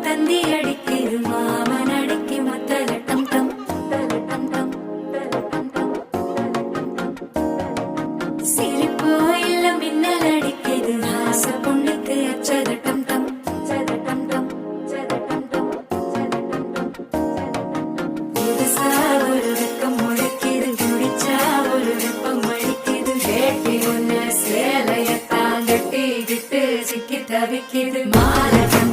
தந்தி அடிக்குது மாமன் அடிக்கு மத்தல டம் டம் டம் டம் சிரிப்போ இல்ல மின்னல் அடிக்குது ஆச பொண்ணுக்கு அச்சத டம் டம் டம் டம் புதுசா ஒரு வெக்கம் முளைக்குது குடிச்சா ஒரு வெப்பம் அடிக்குது வேட்டி ஒண்ணு சேலையத்தான் கட்டிக்கிட்டு சிக்கி தவிக்குது